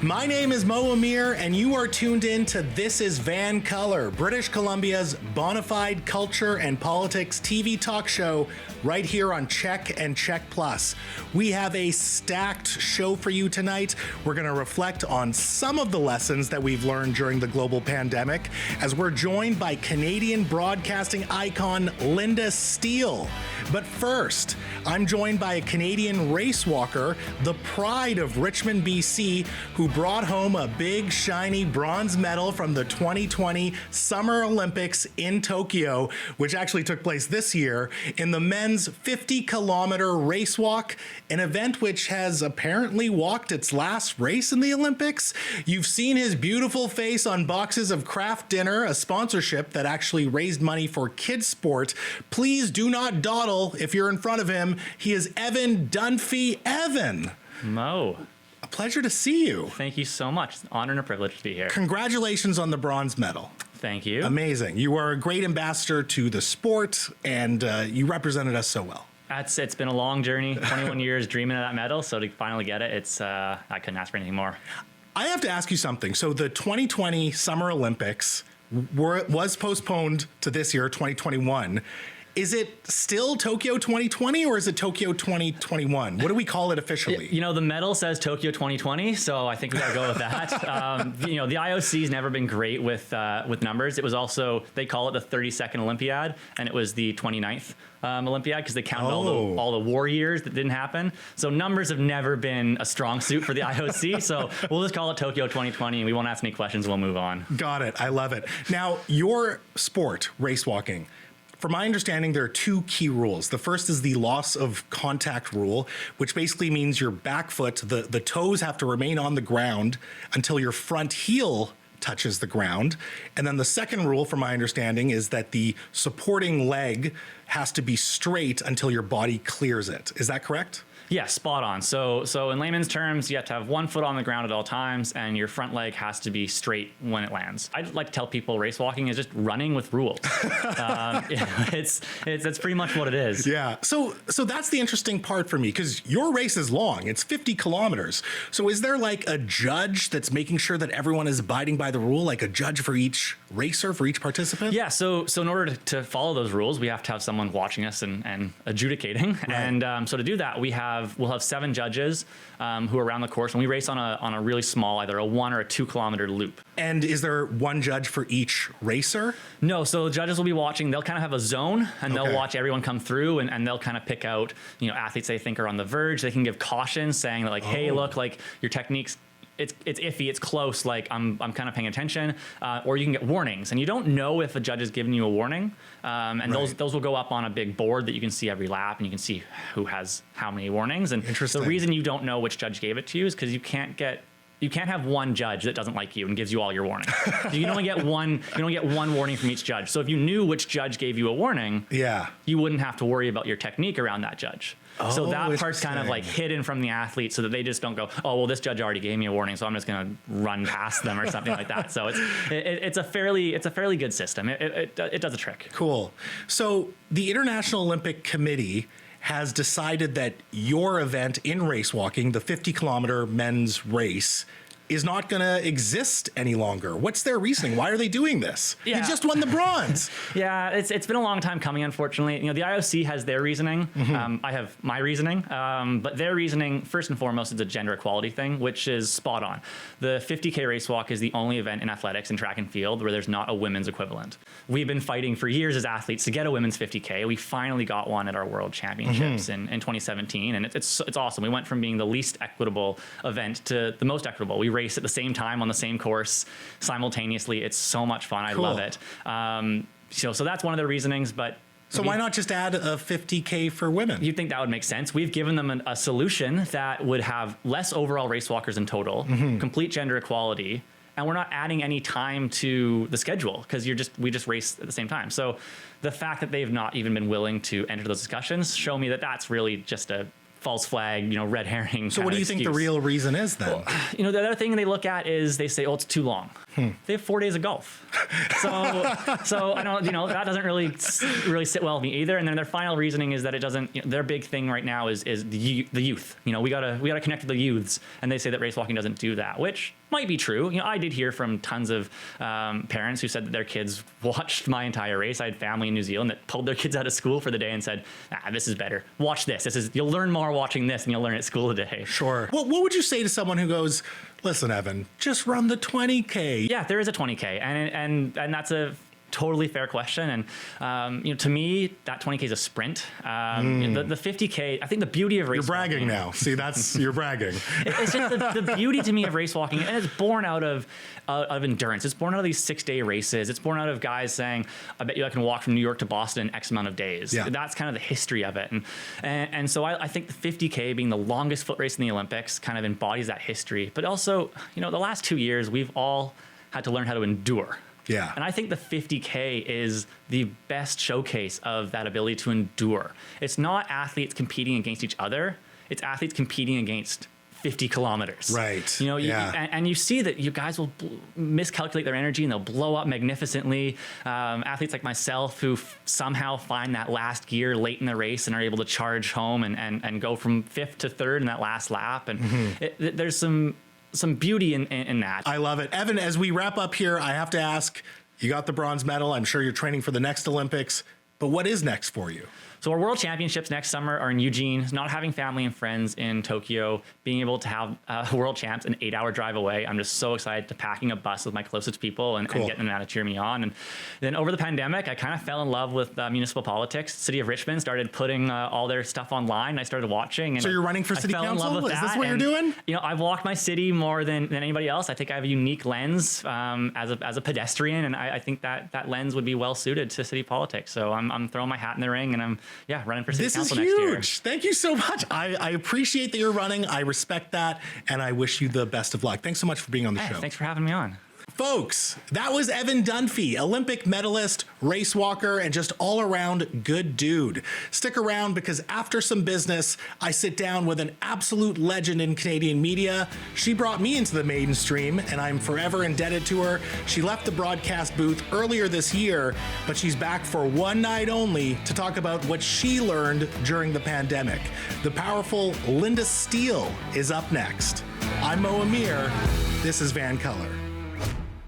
My name is Mo Amir, and you are tuned in to This is Vancolour, British Columbia's bona fide culture and politics TV talk show right here on Check and Check Plus. We have a stacked show for you tonight. We're going to reflect on some of the lessons that we've learned during the global pandemic as we're joined by Canadian broadcasting icon Linda Steele. But first, I'm joined by a Canadian race walker, the pride of Richmond, BC, who brought home a big, shiny bronze medal from the 2020 Summer Olympics in Tokyo, which actually took place this year, in the men's 50-kilometer race walk, an event which has apparently walked its last race in the Olympics. You've seen his beautiful face on boxes of Kraft Dinner, a sponsorship that actually raised money for kids' sport. Please do not dawdle if you're in front of him. He is Evan Dunfee. Evan. Mo. A pleasure to see you. Thank you so much. It's an honor and a privilege to be here. Congratulations on the bronze medal. Thank you. Amazing. You are a great ambassador to the sport, and you represented us so well. It's been a long journey, 21 years dreaming of that medal, so to finally get it, I couldn't ask for anything more. I have to ask you something. So the 2020 Summer Olympics was postponed to this year, 2021. Is it still Tokyo 2020 or is it Tokyo 2021? What do we call it officially? You know, the medal says Tokyo 2020, so I think we gotta go with that. The IOC's never been great with numbers. It was also, they call it the 32nd Olympiad, and it was the 29th Olympiad because they counted all the war years that didn't happen. So numbers have never been a strong suit for the IOC. So we'll just call it Tokyo 2020, and we won't ask any questions. We'll move on. Got it. I love it. Now, your sport, race walking. From my understanding, there are two key rules. The first is the loss of contact rule, which basically means your back foot, the toes have to remain on the ground until your front heel touches the ground. And then the second rule, from my understanding, is that the supporting leg has to be straight until your body clears it. Is that correct? Yeah, spot on. So in layman's terms, you have to have one foot on the ground at all times, and your front leg has to be straight when it lands. I'd like to tell people race walking is just running with rules. It's pretty much what it is. Yeah. So that's the interesting part for me, because your race is long. It's 50 kilometers. So is there like a judge that's making sure that everyone is abiding by the rule, like a judge for each racer, for each participant? Yeah. So in order to follow those rules, we have to have someone watching us and adjudicating. Right. And so to do that, we'll have 7 judges who are around the course, and we race on a really small, either a 1 or a 2 kilometer loop. And is there one judge for each racer? No, so the judges will be watching. They'll kind of have a zone, and they'll watch everyone come through, and they'll kind of pick out, athletes they think are on the verge. They can give cautions saying that, like, hey, look, like your technique's it's iffy, it's close, like I'm kind of paying attention, or you can get warnings, and you don't know if a judge is giving you a warning, and those will go up on a big board that you can see every lap, and you can see who has how many warnings. And the reason you don't know which judge gave it to you is because you can't have one judge that doesn't like you and gives you all your warnings. You can only get one warning from each judge. So if you knew which judge gave you a warning, you wouldn't have to worry about your technique around that judge. So that part's kind of like hidden from the athlete, so that they just don't go, oh, well, this judge already gave me a warning, so I'm just going to run past them or something like that. So it's a fairly good system. It does a trick. Cool. So the International Olympic Committee has decided that your event in race walking, the 50-kilometer men's race, is not going to exist any longer. What's their reasoning? Why are they doing this? Yeah. You just won the bronze. Yeah, it's been a long time coming, unfortunately. The IOC has their reasoning. I have my reasoning. But their reasoning, first and foremost, is a gender equality thing, which is spot on. The 50K race walk is the only event in athletics and track and field where there's not a women's equivalent. We've been fighting for years as athletes to get a women's 50K. We finally got one at our World Championships in 2017, and it's awesome. We went from being the least equitable event to the most equitable. We race at the same time on the same course simultaneously. It's so much fun. I love it. So that's one of their reasonings. But so why not just add a 50K for women? You'd think that would make sense. We've given them a solution that would have less overall race walkers in total, complete gender equality, and we're not adding any time to the schedule because we just race at the same time. So the fact that they've not even been willing to enter those discussions show me that that's really just a false flag, red herring. So what do you think the real reason is then? Well, the other thing they look at is they say, oh, it's too long. They have 4 days of golf. So I don't, that doesn't really sit well with me either. And then their final reasoning is that it doesn't, their big thing right now is the youth. We gotta connect with the youths. And they say that race walking doesn't do that, which might be true. I did hear from tons of parents who said that their kids watched my entire race. I had family in New Zealand that pulled their kids out of school for the day and said, this is better. Watch this. You'll learn more watching this than you'll learn at school today. Sure. Well, what would you say to someone who goes, listen, Evan, just run the 20K? Yeah, there is a 20K, and that's a totally fair question. And to me, that 20K is a sprint. The 50K, I think the beauty of race. You're bragging now. See, you're bragging. It's just the beauty to me of race walking, and it's born out of endurance. It's born out of these 6-day races. It's born out of guys saying, "I bet you I can walk from New York to Boston in X amount of days." Yeah. That's kind of the history of it, and so I think the 50K being the longest foot race in the Olympics kind of embodies that history. But also, the last 2 years we've all had to learn how to endure. Yeah. And I think the 50K is the best showcase of that ability to endure. It's not athletes competing against each other. It's athletes competing against 50 kilometers. Right. And you see that you guys will miscalculate their energy and they'll blow up magnificently. Athletes like myself who somehow find that last gear late in the race and are able to charge home and go from 5th to 3rd in that last lap. And there's some beauty in that. I love it. Evan, as we wrap up here, I have to ask, you got the bronze medal. I'm sure you're training for the next Olympics, but what is next for you? So our World Championships next summer are in Eugene. Not having family and friends in Tokyo, being able to have World Champs an 8-hour drive away. I'm just so excited to packing a bus with my closest people and getting them out to cheer me on. And then over the pandemic, I kind of fell in love with municipal politics. City of Richmond started putting all their stuff online. I started watching. And so you're running for City Council? Is this what you're doing? I've walked my city more than anybody else. I think I have a unique lens as a pedestrian, and I think that lens would be well suited to city politics. So I'm throwing my hat in the ring, and I'm running for City Council next year. This is huge. Thank you so much. I appreciate that you're running. I respect that, and I wish you the best of luck. Thanks so much for being on the show. Thanks for having me on. Folks, that was Evan Dunfee, Olympic medalist, race walker, and just all-around good dude. Stick around because after some business, I sit down with an absolute legend in Canadian media. She brought me into the mainstream, and I'm forever indebted to her. She left the broadcast booth earlier this year, but she's back for one night only to talk about what she learned during the pandemic. The powerful Linda Steele is up next. I'm Mo Amir. This is Vancolour.